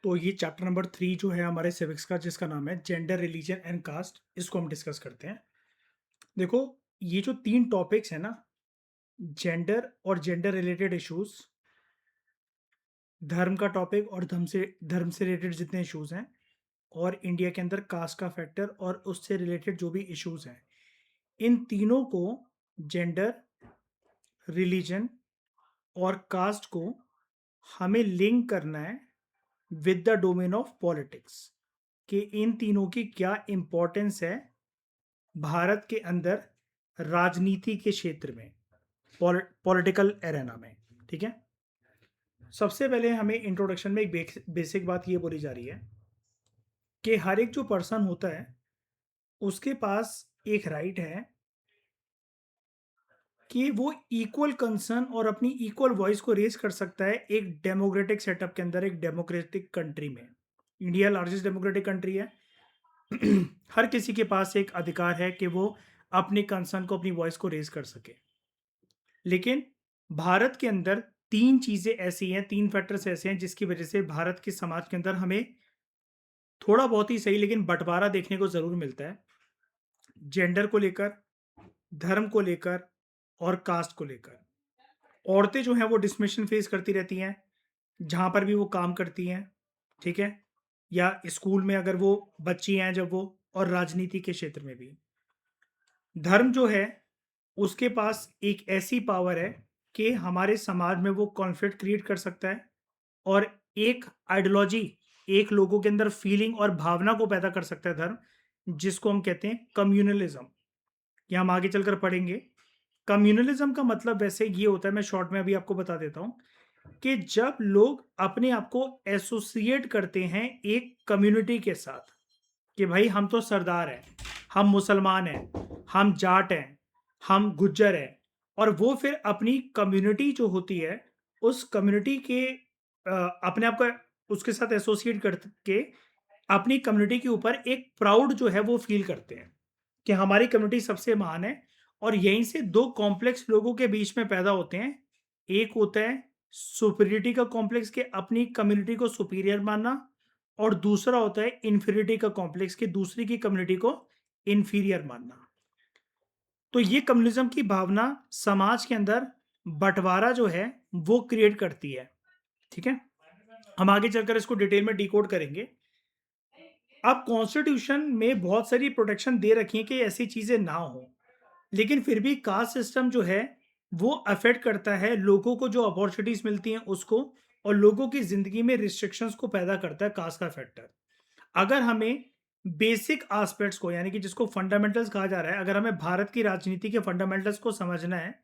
तो ये chapter number 3 जो है हमारे सिविक्स का, जिसका नाम है जेंडर, रिलीजन एंड कास्ट, इसको हम डिस्कस करते हैं। देखो, ये जो 3 टॉपिक्स हैं ना, जेंडर और जेंडर रिलेटेड इश्यूज, धर्म का टॉपिक और धर्म से रिलेटेड जितने इश्यूज हैं, और इंडिया के अंदर कास्ट का फैक्टर और उससे रिलेटेड जो भी इश्यूज हैं, इन तीनों को, जेंडर, रिलीजन और कास्ट को, हमें लिंक करना है with the domain of politics, कि इन तीनों की क्या इंपॉर्टेंस है भारत के अंदर राजनीति के क्षेत्र में, पॉलिटिकल एरेना में। ठीक है, सबसे पहले हमें इंट्रोडक्शन में एक बेसिक बात ये बोली जा रही है कि हर एक जो पर्सन होता है उसके पास एक राइट है कि वो इक्वल कंसर्न और अपनी इक्वल वॉइस को रेज कर सकता है एक डेमोक्रेटिक सेटअप के अंदर, एक डेमोक्रेटिक कंट्री में। इंडिया लार्जेस्ट डेमोक्रेटिक कंट्री है। हर किसी के पास एक अधिकार है कि वो अपने कंसर्न को, अपनी वॉइस को रेज कर सके। लेकिन भारत के अंदर तीन चीजें ऐसी हैं, तीन फैक्टर्स ऐसे हैं जिसकी वजह से भारत के समाज के अंदर हमें थोड़ा बहुत ही सही लेकिन बंटवारा देखने को जरूर मिलता है, जेंडर को लेकर, धर्म को लेकर और कास्ट को लेकर। औरतें जो हैं वो डिस्क्रिमिनेशन फेस करती रहती हैं जहां पर भी वो काम करती हैं, ठीक है, या स्कूल में अगर वो बच्ची हैं जब वो, और राजनीति के क्षेत्र में भी। धर्म जो है उसके पास एक ऐसी पावर है कि हमारे समाज में वो कॉन्फ्लिक्ट क्रिएट कर सकता है, और एक आइडियोलॉजी, एक लोगों के अंदर फीलिंग और भावना को पैदा कर सकता है धर्म, जिसको हम कहते हैं कम्युनलिज्म। ये हम आगे चलकर पढ़ेंगे। कम्युनलिज्म का मतलब वैसे ये होता है, मैं शॉर्ट में अभी आपको बता देता हूँ, कि जब लोग अपने आप को एसोसिएट करते हैं एक कम्युनिटी के साथ, कि भाई हम तो सरदार हैं, हम मुसलमान हैं, हम जाट हैं, हम गुज्जर हैं, और वो फिर अपनी कम्युनिटी जो होती है उस कम्युनिटी के अपने आप को उसके साथ एसोसिएट करके अपनी कम्युनिटी के ऊपर एक प्राउड जो है वो फील करते हैं कि हमारी कम्युनिटी सबसे महान है। और यहीं से दो कॉम्प्लेक्स लोगों के बीच में पैदा होते हैं। एक होता है सुपीरियरिटी का कॉम्प्लेक्स, के अपनी कम्युनिटी को सुपीरियर मानना, और दूसरा होता है इन्फीरियरिटी का कॉम्प्लेक्स, के दूसरी की कम्युनिटी को इन्फीरियर मानना। तो ये कम्युनिज्म की भावना समाज के अंदर बंटवारा जो है वो क्रिएट करती है। ठीक है, हम आगे चलकर इसको डिटेल में डिकोड करेंगे। अब कॉन्स्टिट्यूशन में बहुत सारी प्रोटेक्शन दे रखी है कि ऐसी चीजें ना हो, लेकिन फिर भी कास्ट सिस्टम जो है वो अफेक्ट करता है लोगों को, जो अपॉर्चुनिटीज मिलती हैं उसको, और लोगों की जिंदगी में रिस्ट्रिक्शंस को पैदा करता है कास्ट का फैक्टर। अगर हमें बेसिक एस्पेक्ट्स को, यानी कि जिसको फंडामेंटल्स कहा जा रहा है, अगर हमें भारत की राजनीति के फंडामेंटल्स को समझना है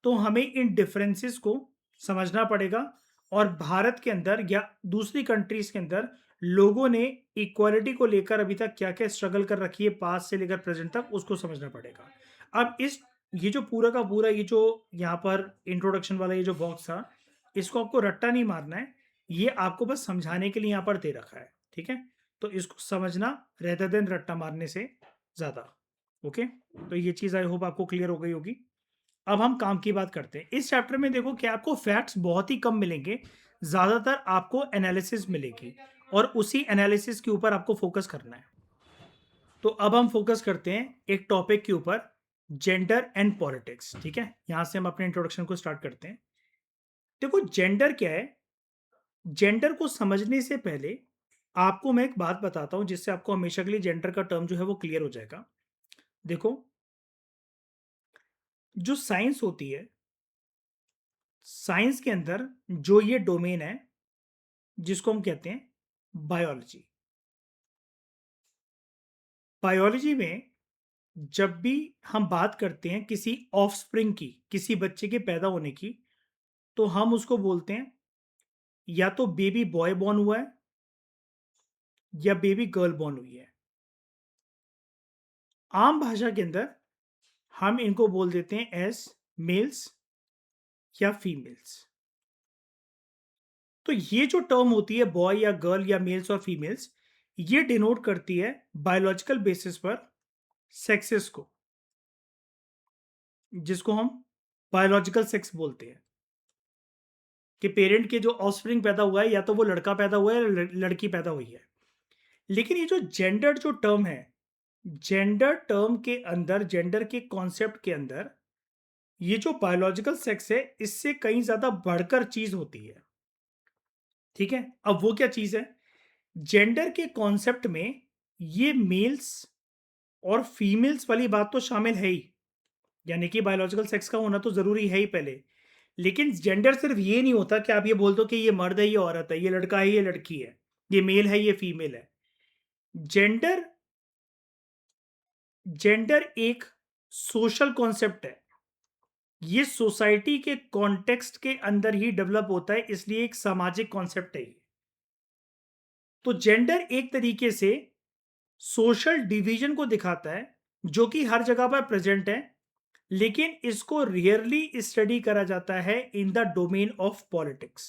तो हमें इन डिफरेंसेस को समझना पड़ेगा। और भारत के अंदर या दूसरी कंट्रीज के अंदर लोगों ने इक्वालिटी को लेकर अभी तक क्या क्या स्ट्रगल कर रखी है, पास्ट से लेकर प्रेजेंट तक, उसको समझना पड़ेगा। अब इस ये जो पूरा का पूरा, ये जो यहाँ पर इंट्रोडक्शन वाला ये जो बॉक्स था, इसको आपको रट्टा नहीं मारना है, ये आपको बस समझाने के लिए यहाँ पर दे रखा है। ठीक है, तो इसको समझना रेदर देन रट्टा मारने से ज़्यादा। ओके, तो ये चीज़ आई होप आपको क्लियर हो गई होगी। अब हम काम की बात करते हैं। इस चैप्टर में देखो कि आपको फैक्ट्स बहुत ही कम मिलेंगे, ज़्यादातर आपको एनालिसिस मिलेगी, और उसी एनालिसिस के ऊपर आपको फोकस करना है। तो अब हम फोकस करते हैं एक टॉपिक के ऊपर, जेंडर एंड पॉलिटिक्स। ठीक है, यहां से हम अपने इंट्रोडक्शन को स्टार्ट करते हैं। देखो, जेंडर क्या है। जेंडर को समझने से पहले आपको मैं एक बात बताता हूं जिससे आपको हमेशा के लिए जेंडर का टर्म जो है वो क्लियर हो जाएगा। देखो, जो साइंस होती है, साइंस के अंदर जो ये डोमेन है जिसको हम कहते हैं बायोलॉजी। बायोलॉजी में जब भी हम बात करते हैं किसी ऑफस्प्रिंग की, किसी बच्चे के पैदा होने की, तो हम उसको बोलते हैं या तो बेबी बॉय बॉर्न हुआ है या बेबी गर्ल बॉर्न हुई है। आम भाषा के अंदर हम इनको बोल देते हैं एज मेल्स या फीमेल्स। तो ये जो टर्म होती है बॉय या गर्ल या मेल्स और फीमेल्स, ये डिनोट करती है बायोलॉजिकल बेसिस पर सेक्सेस को, जिसको हम बायोलॉजिकल सेक्स बोलते हैं, कि पेरेंट के जो ऑफस्प्रिंग पैदा हुआ है या तो वो लड़का पैदा हुआ है या लड़की पैदा हुई है। लेकिन ये जो जेंडर जो टर्म है, जेंडर टर्म के अंदर, जेंडर के कॉन्सेप्ट के अंदर, ये जो बायोलॉजिकल सेक्स है इससे कहीं ज्यादा बढ़कर चीज होती है। ठीक है, अब वो क्या चीज है? जेंडर के कॉन्सेप्ट में ये मेल्स और फीमेल्स वाली बात तो शामिल है ही, यानी कि बायोलॉजिकल सेक्स का होना तो जरूरी है ही पहले। लेकिन जेंडर सिर्फ ये नहीं होता कि आप ये बोल दो कि ये मर्द है, ये औरत है, ये लड़का है, ये लड़की है, ये मेल है, ये फीमेल है। जेंडर जेंडर एक सोशल कॉन्सेप्ट है। ये सोसाइटी के कॉन्टेक्स्ट के अंदर ही डेवलप होता है, इसलिए एक सामाजिक कॉन्सेप्ट है ये। तो जेंडर एक तरीके से सोशल डिवीजन को दिखाता है, जो कि हर जगह पर प्रेजेंट है, लेकिन इसको रियरली स्टडी करा जाता है in the domain of politics.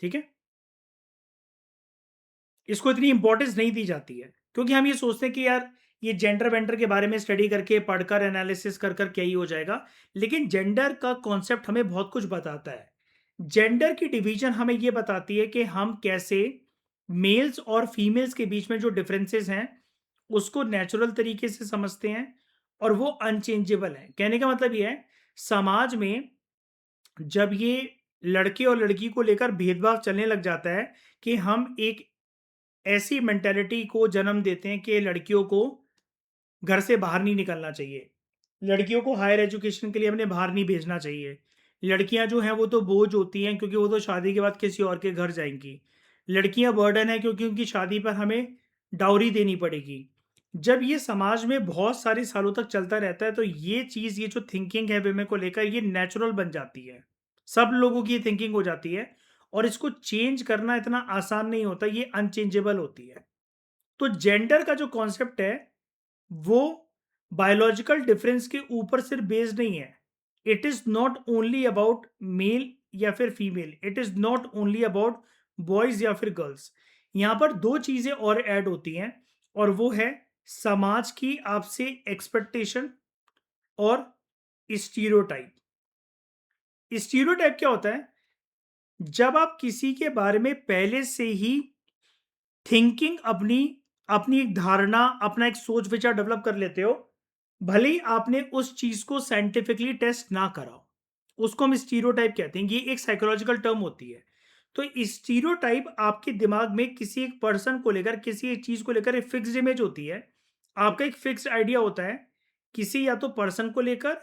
ठीक है, इसको इतनी इंपॉर्टेंस नहीं दी जाती है, क्योंकि हम ये सोचते हैं कि यार ये जेंडर वेंडर के बारे में स्टडी करके, पढ़कर, एनालिसिस कर कर क्या ही हो जाएगा। लेकिन जेंडर का कॉन्सेप्ट हमें बहुत कुछ बताता है। जेंडर की डिवीजन हमें ये बताती है कि हम कैसे मेल्स और फीमेल्स के बीच में जो डिफरेंसेस हैं उसको नेचुरल तरीके से समझते हैं, और वो अनचेंजेबल है। कहने का मतलब ये है, समाज में जब ये लड़के और लड़की को लेकर भेदभाव चलने लग जाता है कि हम एक ऐसी मेंटालिटी को जन्म देते हैं कि लड़कियों को घर से बाहर नहीं निकलना चाहिए, लड़कियों को हायर एजुकेशन के लिए हमने बाहर नहीं भेजना चाहिए, लड़कियां जो हैं वो तो बोझ होती हैं क्योंकि वो तो शादी के बाद किसी और के घर जाएंगी, लड़कियां बर्डन है क्योंकि उनकी शादी पर हमें डाउरी देनी पड़ेगी। जब ये समाज में बहुत सारे सालों तक चलता रहता है तो ये चीज़, ये जो थिंकिंग है विमेन को लेकर, ये नेचुरल बन जाती है, सब लोगों की थिंकिंग हो जाती है, और इसको चेंज करना इतना आसान नहीं होता, ये अनचेंजेबल होती है। तो जेंडर का जो कॉन्सेप्ट है वो बायोलॉजिकल डिफरेंस के ऊपर सिर्फ बेस्ड नहीं है। It is not only about male या फिर female, it is not only about boys या फिर गर्ल्स। यहां पर दो चीजें और ऐड होती हैं, और वो है समाज की आपसे एक्सपेक्टेशन और स्टीरियोटाइप। स्टीरियोटाइप क्या होता है? जब आप किसी के बारे में पहले से ही थिंकिंग, अपनी अपनी एक धारणा, अपना एक सोच विचार डेवलप कर लेते हो, भले ही आपने उस चीज को साइंटिफिकली टेस्ट ना करा हो, उसको हम स्टीरियोटाइप कहते हैं। ये एक साइकोलॉजिकल टर्म होती है। तो स्टीरियोटाइप आपके दिमाग में किसी एक पर्सन को लेकर, किसी एक चीज को लेकर एक फिक्स्ड इमेज होती है। आपका एक फिक्स्ड आइडिया होता है किसी या तो पर्सन को लेकर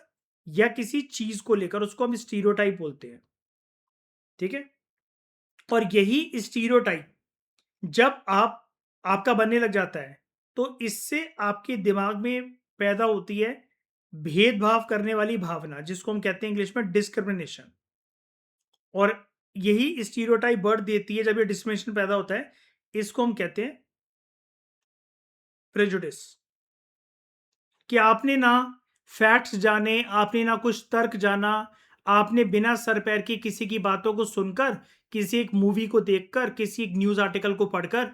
या किसी चीज को लेकर, उसको हम स्टीरियोटाइप बोलते हैं। ठीक है, और यही स्टीरियोटाइप जब आपका बनने लग जाता है तो इससे आपके दिमाग में पैदा होती है भेदभाव करने वाली भावना, जिसको हम कहते हैं इंग्लिश में डिस्क्रिमिनेशन। और यही स्टीरियोटाइप बर्थ देती है जब ये डिस्क्रिमिनेशन पैदा होता है, इसको हम कहते हैं प्रेजुडिस। कि आपने ना फैक्ट्स जाने, आपने ना कुछ तर्क जाना, आपने बिना सर पैर की किसी की बातों को सुनकर, किसी एक मूवी को देखकर, किसी एक न्यूज आर्टिकल को पढ़कर,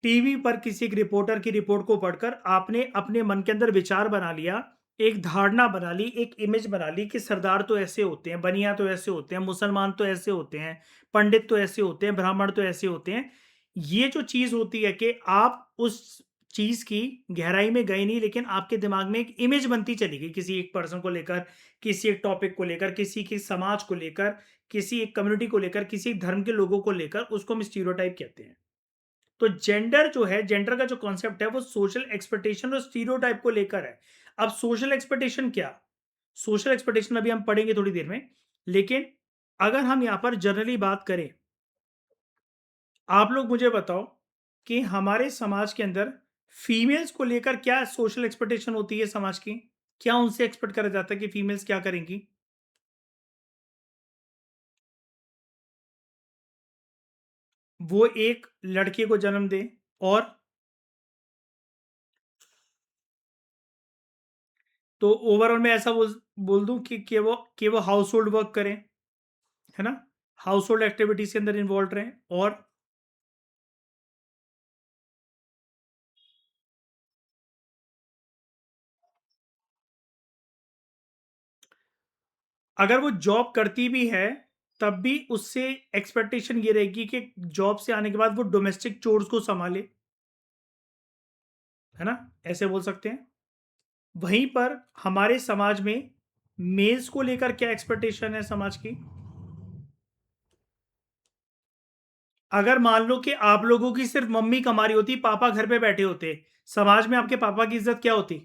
टीवी पर किसी एक रिपोर्टर की रिपोर्ट को पढ़कर आपने अपने मन के अंदर विचार बना लिया, एक धारणा बना ली, एक इमेज बना ली कि सरदार तो ऐसे होते हैं, बनिया तो ऐसे होते हैं, मुसलमान तो ऐसे होते हैं, पंडित तो ऐसे होते हैं, ब्राह्मण तो ऐसे होते हैं। ये जो चीज होती है कि आप उस चीज की गहराई में गए नहीं, लेकिन आपके दिमाग में एक इमेज बनती चली गई किसी एक पर्सन को लेकर, किसी एक टॉपिक को लेकर, किसी के समाज को लेकर, किसी एक कम्युनिटी को लेकर, किसी एक धर्म के लोगों को लेकर, उसको हम स्टीरियोटाइप कहते हैं। तो जेंडर जो है, जेंडर का जो कॉन्सेप्ट है वो सोशल एक्सपेक्टेशन और स्टीरियोटाइप को लेकर है। अब सोशल एक्सपेक्टेशन क्या? सोशल एक्सपेक्टेशन अभी हम पढ़ेंगे थोड़ी देर में। लेकिन अगर हम यहां पर जनरली बात करें, आप लोग मुझे बताओ कि हमारे समाज के अंदर फीमेल्स को लेकर क्या सोशल एक्सपेक्टेशन होती है समाज की? क्या उनसे एक्सपेक्ट करा जाता है कि फीमेल्स क्या करेंगी? वो एक लड़के को जन्म दे, और तो ओवरऑल मैं ऐसा बोल दूं कि वो हाउस होल्ड वर्क करें, है ना, हाउस होल्ड एक्टिविटीज के अंदर इन्वॉल्व रहें, और अगर वो जॉब करती भी है, तब भी उससे एक्सपेक्टेशन ये रहेगी कि जॉब से आने के बाद वो डोमेस्टिक चोर्स को सँभाले, है ना? ऐसे बोल सकते हैं। वहीं पर हमारे समाज में मेल्स को लेकर क्या एक्सपेक्टेशन है समाज की? अगर मान लो कि आप लोगों की सिर्फ मम्मी कमा रही होती, पापा घर पे बैठे होते, समाज में आपके पापा की इज्जत क्या होती?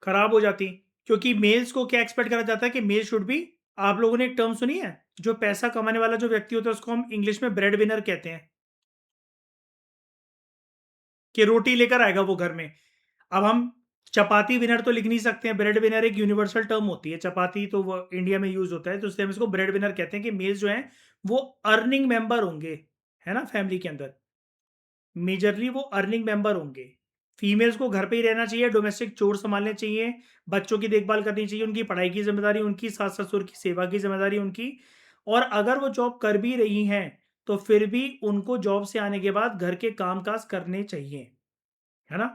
खराब हो जाती। क्योंकि मेल्स को क्या एक्सपेक्ट करा जाता है कि मेल शुड बी, आप लोगों ने एक टर्म सुनी है, जो पैसा कमाने वाला जो व्यक्ति होता है उसको हम इंग्लिश में ब्रेड विनर कहते हैं, कि रोटी लेकर आएगा वो घर में। अब हम चपाती विनर तो लिख नहीं सकते हैं, ब्रेड विनर एक यूनिवर्सल टर्म होती है, चपाती तो वो इंडिया में यूज होता है, तो इसलिए हम इसको ब्रेड विनर कहते हैं कि मेल्स जो हैं वो अर्निंग मेंबर होंगे, है ना, फैमिली के अंदर। मेजरली वो अर्निंग मेंबर होंगे। फीमेल्स को घर पे ही रहना चाहिए, डोमेस्टिक चोर संभालने चाहिए, बच्चों की देखभाल करनी चाहिए, उनकी पढ़ाई की जिम्मेदारी उनकी, सास ससुर की सेवा की जिम्मेदारी उनकी। और अगर वो जॉब कर भी रही हैं तो फिर भी उनको जॉब से आने के बाद घर के काम काज करने चाहिए, है ना।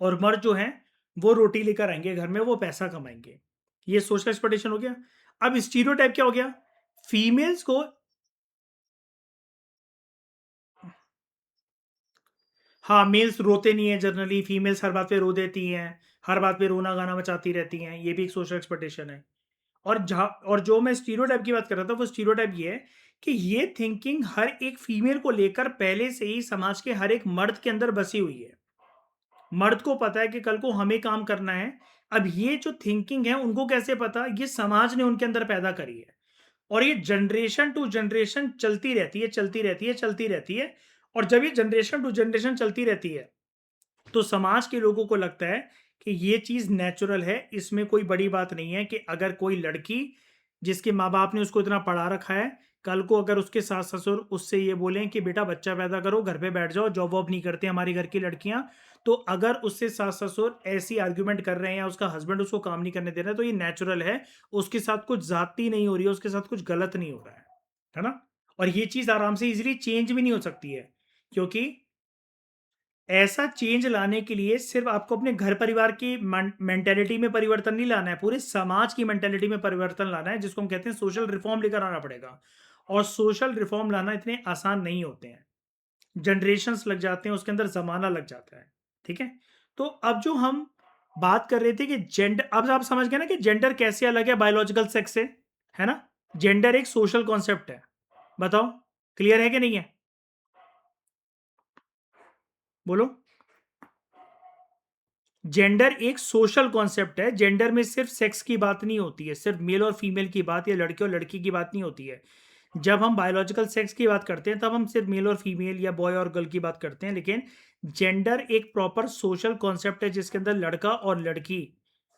और मर्द जो हैं वो रोटी लेकर आएंगे घर में, वो पैसा कमाएंगे। ये सोशल एक्सपेक्टेशन हो गया। अब स्टीरियोटाइप क्या हो गया? फीमेल्स को, हाँ, मेल्स रोते नहीं है जनरली, फीमेल्स हर बात पे रो देती हैं, हर बात पे रोना गाना मचाती रहती हैं, ये भी एक सोशल एक्सपेक्टेशन है। और जहाँ, और जो मैं स्टीरियोटाइप की बात कर रहा था वो स्टीरियोटाइप ये है कि ये थिंकिंग हर एक फीमेल को लेकर पहले से ही समाज के हर एक मर्द के अंदर बसी हुई है। मर्द को पता है कि कल को हमें काम करना है। अब ये जो थिंकिंग है उनको कैसे पता? ये समाज ने उनके अंदर पैदा करी है। और ये जनरेशन टू जनरेशन चलती रहती है, चलती रहती है, चलती रहती है। और जब ये जनरेशन टू जनरेशन चलती रहती है तो समाज के लोगों को लगता है कि ये चीज़ नेचुरल है, इसमें कोई बड़ी बात नहीं है कि अगर कोई लड़की जिसके माँ बाप ने उसको इतना पढ़ा रखा है, कल को अगर उसके सास ससुर उससे ये बोलें कि बेटा बच्चा पैदा करो, घर पे बैठ जाओ, जॉब वॉब नहीं करते हमारी घर की लड़कियां, तो अगर उससे सास ससुर ऐसी आर्ग्यूमेंट कर रहे हैं या उसका हस्बैंड उसको काम नहीं करने दे रहा है, तो ये नेचुरल है, उसके साथ कुछ ज्यादती नहीं हो रही है, उसके साथ कुछ गलत नहीं हो रहा है ना। और ये चीज़ आराम से इजीली चेंज भी नहीं हो सकती है, क्योंकि ऐसा चेंज लाने के लिए सिर्फ आपको अपने घर परिवार की मेंटेलिटी में परिवर्तन नहीं लाना है, पूरे समाज की मेंटेलिटी में परिवर्तन लाना है, जिसको हम कहते हैं सोशल रिफॉर्म लेकर आना पड़ेगा। और सोशल रिफॉर्म लाना इतने आसान नहीं होते हैं, जनरेशन्स लग जाते हैं, उसके अंदर जमाना लग जाता है। ठीक है। तो अब जो हम बात कर रहे थे कि जेंडर, अब आप समझ गए ना कि जेंडर कैसे अलग है बायोलॉजिकल सेक्स से, है ना। जेंडर एक सोशल कॉन्सेप्ट है। बताओ, क्लियर है कि नहीं है? बोलो। जेंडर एक सोशल कॉन्सेप्ट है। जेंडर में सिर्फ सेक्स की बात नहीं होती है, सिर्फ मेल और फीमेल की बात या लड़के और लड़की की बात नहीं होती है। जब हम बायोलॉजिकल सेक्स की बात करते हैं तब हम सिर्फ मेल और फीमेल या बॉय और गर्ल की बात करते हैं, लेकिन जेंडर एक प्रॉपर सोशल कॉन्सेप्ट है जिसके अंदर लड़का और लड़की,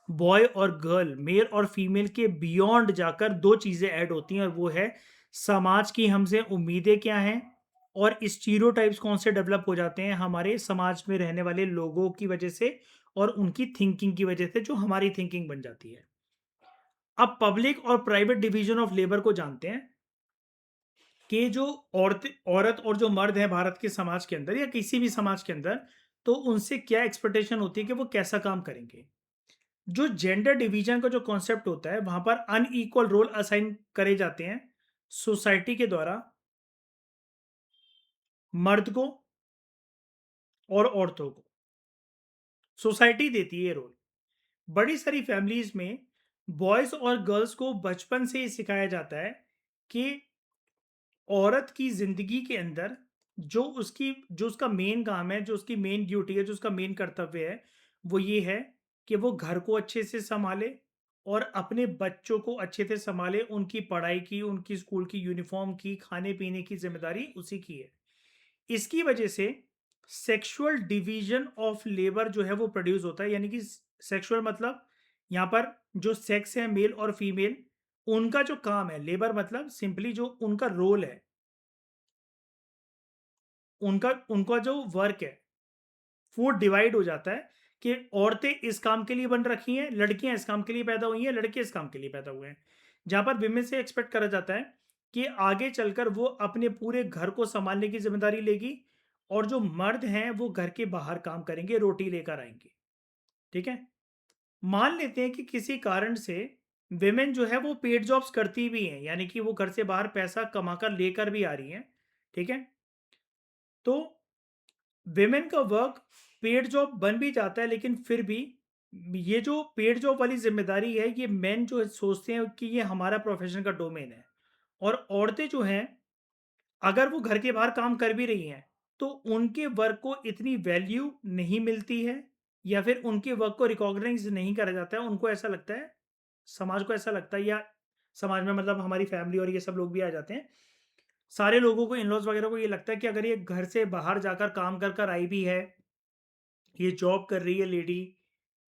बॉय और गर्ल, मेल और फीमेल के बियॉन्ड जाकर दो चीज़ें ऐड होती हैं, और वो है समाज की हमसे उम्मीदें क्या हैं, और स्टीरियोटाइप्स कौन से डेवलप हो जाते हैं हमारे समाज में रहने वाले लोगों की वजह से और उनकी थिंकिंग की वजह से, जो हमारी थिंकिंग बन जाती है। अब पब्लिक और प्राइवेट डिवीजन ऑफ लेबर को जानते हैं कि जो औरत और जो मर्द हैं भारत के समाज के अंदर या किसी भी समाज के अंदर, तो उनसे क्या एक्सपेक्टेशन होती है कि वो कैसा काम करेंगे। जो जेंडर डिवीजन का जो कॉन्सेप्ट होता है, वहां पर अनइक्वल रोल असाइन करे जाते हैं सोसाइटी के द्वारा मर्द को और औरतों को। सोसाइटी देती है ये रोल। बड़ी सारी फैमिलीज में बॉयज और गर्ल्स को बचपन से ही सिखाया जाता है कि औरत की जिंदगी के अंदर जो उसका मेन काम है, जो उसकी मेन ड्यूटी है, जो उसका मेन कर्तव्य है, वो ये है कि वो घर को अच्छे से संभाले और अपने बच्चों को अच्छे से संभाले, उनकी पढ़ाई की, उनकी स्कूल की यूनिफॉर्म की, खाने पीने की जिम्मेदारी उसी की है। इसकी वजह से सेक्सुअल डिवीजन ऑफ लेबर जो है वो प्रोड्यूस होता है, यानी कि सेक्सुअल मतलब यहाँ पर जो सेक्स है मेल और फीमेल, उनका जो काम है, लेबर मतलब सिंपली जो उनका रोल है, उनका उनका जो वर्क है वो डिवाइड हो जाता है कि औरतें इस काम के लिए बन रखी हैं, लड़कियां इस काम के लिए पैदा हुई हैं, लड़के इस काम के लिए पैदा हुए हैं। जहां पर विमेन से एक्सपेक्ट करा जाता है कि आगे चलकर वो अपने पूरे घर को संभालने की जिम्मेदारी लेगी, और जो मर्द हैं वो घर के बाहर काम करेंगे, रोटी लेकर आएंगे। ठीक है। मान लेते हैं कि किसी कारण से विमेन जो है वो पेड जॉब्स करती भी हैं, यानी कि वो घर से बाहर पैसा कमाकर लेकर भी आ रही हैं, ठीक है? तो विमेन का वर्क पेड जॉब बन भी जाता है, लेकिन फिर भी ये जो पेड जॉब वाली ज़िम्मेदारी है, ये मेन जो सोचते हैं कि ये हमारा प्रोफ़ेशन का डोमेन है। और औरतें जो हैं, अगर वो घर के बाहर काम कर भी रही हैं, तो उनके वर्क को इतनी वैल्यू नहीं मिलती है, या फिर उनके वर्क को रिकॉग्नाइज़ नहीं करा जाता है। उनको ऐसा लगता है, समाज को ऐसा लगता है, या समाज में मतलब हमारी फैमिली और ये सब लोग भी आ जाते हैं। सारे लोगों को, इन-लॉज़ वगैरह को ये लगता है कि अगर ये घर से बाहर जाकर काम कर कर आई भी है, ये जॉब कर रही है लेडी,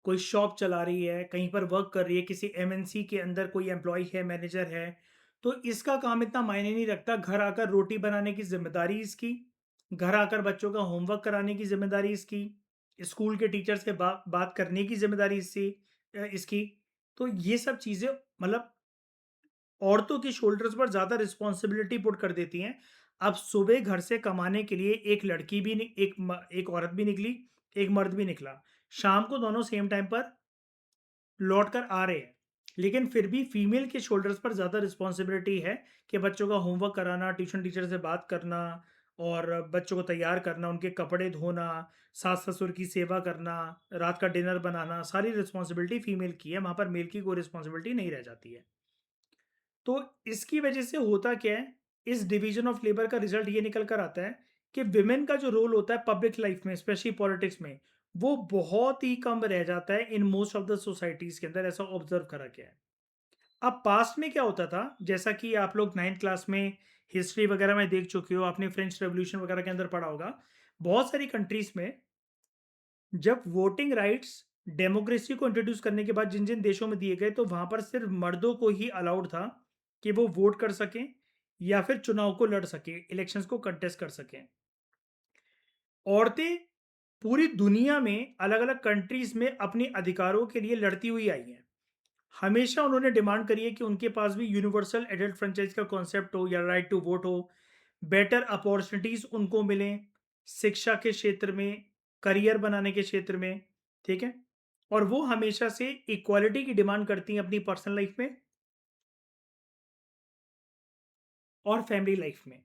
कोई शॉप चला रही है, कहीं पर वर्क कर रही है, किसी एमएनसी के अंदर कोई एम्प्लॉयी है, मैनेजर है, तो इसका काम इतना मायने नहीं रखता। घर आकर रोटी बनाने की ज़िम्मेदारी इसकी, घर आकर बच्चों का होमवर्क कराने की ज़िम्मेदारी इसकी, स्कूल के टीचर से बात करने की ज़िम्मेदारी इसकी। तो ये सब चीज़ें मतलब औरतों की शोल्डर्स पर ज़्यादा रिस्पॉन्सिबिलिटी पुट कर देती हैं। अब सुबह घर से कमाने के लिए एक लड़की भी नि एक औरत भी निकली, एक मर्द भी निकला। शाम को दोनों सेम टाइम पर लौट कर आ रहे हैं। लेकिन फिर भी फीमेल के शोल्डर्स पर ज़्यादा रिस्पॉन्सिबिलिटी है कि बच्चों का होमवर्क कराना, ट्यूशन टीचर से बात करना और बच्चों को तैयार करना, उनके कपड़े धोना, सास-ससुर की सेवा करना, रात का डिनर बनाना, सारी रिस्पॉन्सिबिलिटी फीमेल की है। वहाँ पर मेल की कोई रिस्पॉन्सिबिलिटी नहीं रह जाती है। तो इसकी वजह से होता क्या है, इस डिवीजन ऑफ लेबर का रिजल्ट ये निकल कर आता है कि विमेन का जो रोल होता है पब्लिक लाइफ में, स्पेशली पॉलिटिक्स में, वो बहुत ही कम रह जाता है in most of the societies के अंदर। ऐसा ऑब्जर्व करा गया है। अब पास्ट में क्या होता था, जैसा कि आप लोग 9th क्लास में हिस्ट्री वगैरह में देख चुके हो, आपने फ्रेंच रेवोल्यूशन वगैरह के अंदर पढ़ा होगा। बहुत सारी कंट्रीज में जब वोटिंग राइट्स डेमोक्रेसी को इंट्रोड्यूस करने के बाद जिन जिन देशों में दिए गए, तो वहां पर सिर्फ मर्दों को ही अलाउड था कि वो वोट कर सकें या फिर चुनाव को लड़ सकें, इलेक्शंस को कंटेस्ट कर सकें। औरतें पूरी दुनिया में अलग अलग कंट्रीज में अपने अधिकारों के लिए लड़ती हुई आई हैं। हमेशा उन्होंने डिमांड करी है कि उनके पास भी यूनिवर्सल एडल्ट फ्रेंचाइज का कॉन्सेप्ट हो, या राइट टू वोट हो, बेटर अपॉर्चुनिटीज उनको मिलें शिक्षा के क्षेत्र में, करियर बनाने के क्षेत्र में, ठीक है? और वो हमेशा से इक्वालिटी की डिमांड करती हैं अपनी पर्सनल लाइफ में और फैमिली लाइफ में।